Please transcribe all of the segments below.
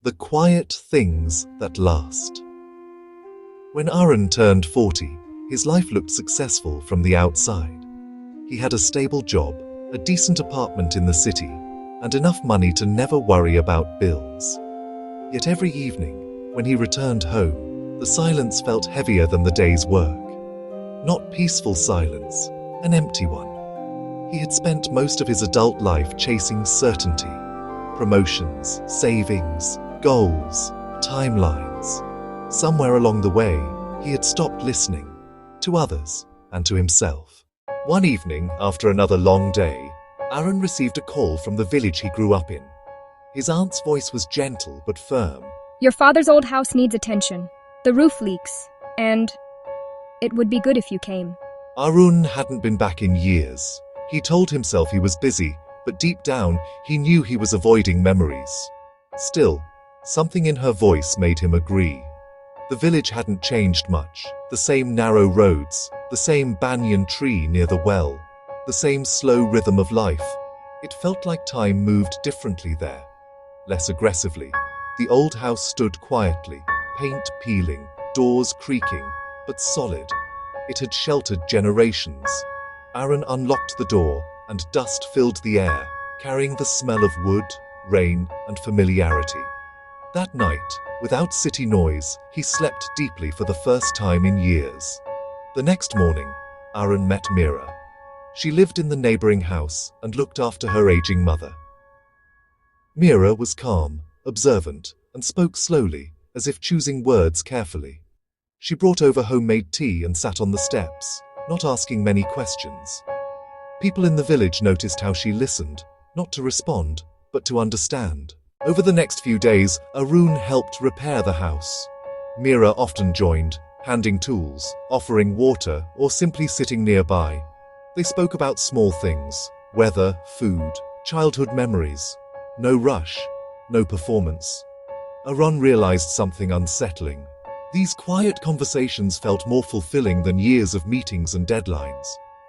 The quiet things that last. When Aaron turned 40, his life looked successful from the outside. He had a stable job, a decent apartment in the city, and enough money to never worry about bills. Yet every evening, when he returned home, the silence felt heavier than the day's work. Not peaceful silence, an empty one. He had spent most of his adult life chasing certainty, promotions, savings, goals, timelines. Somewhere along the way, he had stopped listening to others and to himself. One evening, after another long day, Aaron received a call from the village he grew up in. His aunt's voice was gentle but firm. Your father's old house needs attention. The roof leaks, and it would be good if you came. Aaron hadn't been back in years. He told himself he was busy, but deep down, he knew he was avoiding memories. Still, something in her voice made him agree. The village hadn't changed much. The same narrow roads, the same banyan tree near the well, the same slow rhythm of life. It felt like time moved differently there. Less aggressively. The old house stood quietly, paint peeling, doors creaking, but solid. It had sheltered generations. Aaron unlocked the door, and dust filled the air, carrying the smell of wood, rain, and familiarity. That night, without city noise, he slept deeply for the first time in years. The next morning, Aaron met Mira. She lived in the neighboring house and looked after her aging mother. Mira was calm, observant, and spoke slowly, as if choosing words carefully. She brought over homemade tea and sat on the steps, not asking many questions. People in the village noticed how she listened, not to respond, but to understand. Over the next few days, Aaron helped repair the house. Mira often joined, handing tools, offering water, or simply sitting nearby. They spoke about small things: weather, food, childhood memories. No rush, no performance. Aaron realized something unsettling. These quiet conversations felt more fulfilling than years of meetings and deadlines.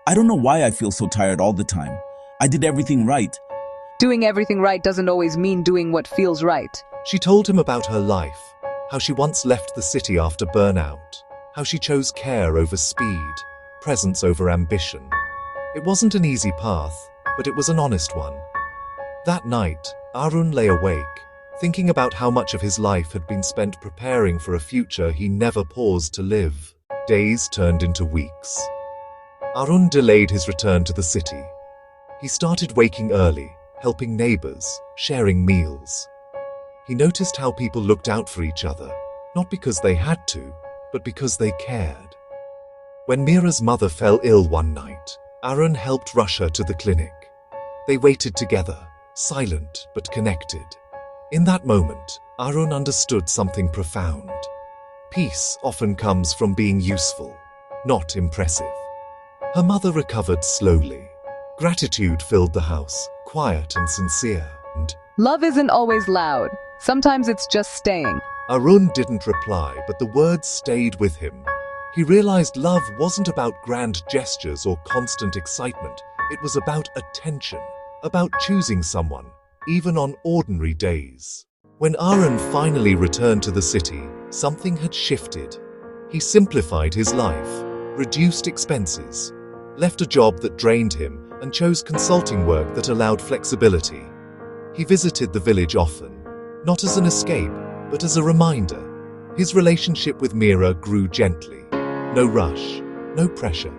I don't know why I feel so tired all the time. I did everything right. Doing everything right doesn't always mean doing what feels right. She told him about her life, how she once left the city after burnout, how she chose care over speed, presence over ambition. It wasn't an easy path, but it was an honest one. That night, Aaron lay awake, thinking about how much of his life had been spent preparing for a future he never paused to live. Days turned into weeks. Aaron delayed his return to the city. He started waking early, helping neighbors, sharing meals. He noticed how people looked out for each other, not because they had to, but because they cared. When Mira's mother fell ill one night, Aaron helped rush her to the clinic. They waited together, silent but connected. In that moment, Aaron understood something profound. Peace often comes from being useful, not impressive. Her mother recovered slowly. Gratitude filled the house, quiet and sincere, and Love isn't always loud. Sometimes it's just staying. Aaron didn't reply, but the words stayed with him. He realized love wasn't about grand gestures or constant excitement. It was about attention, about choosing someone, even on ordinary days. When Aaron finally returned to the city, something had shifted. He simplified his life, reduced expenses, left a job that drained him, and chose consulting work that allowed flexibility. He visited the village often, not as an escape, but as a reminder. His relationship with Mira grew gently. No rush, no pressure,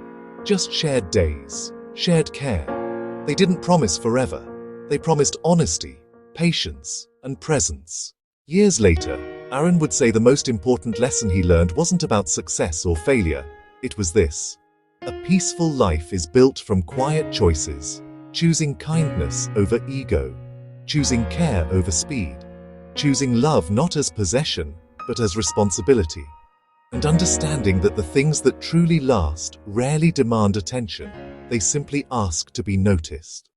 just shared days, shared care. They didn't promise forever. They promised honesty, patience, and presence. Years later, Aaron would say the most important lesson he learned wasn't about success or failure. It was this: a peaceful life is built from quiet choices, choosing kindness over ego, choosing care over speed, choosing love not as possession, but as responsibility, and understanding that the things that truly last rarely demand attention. They simply ask to be noticed.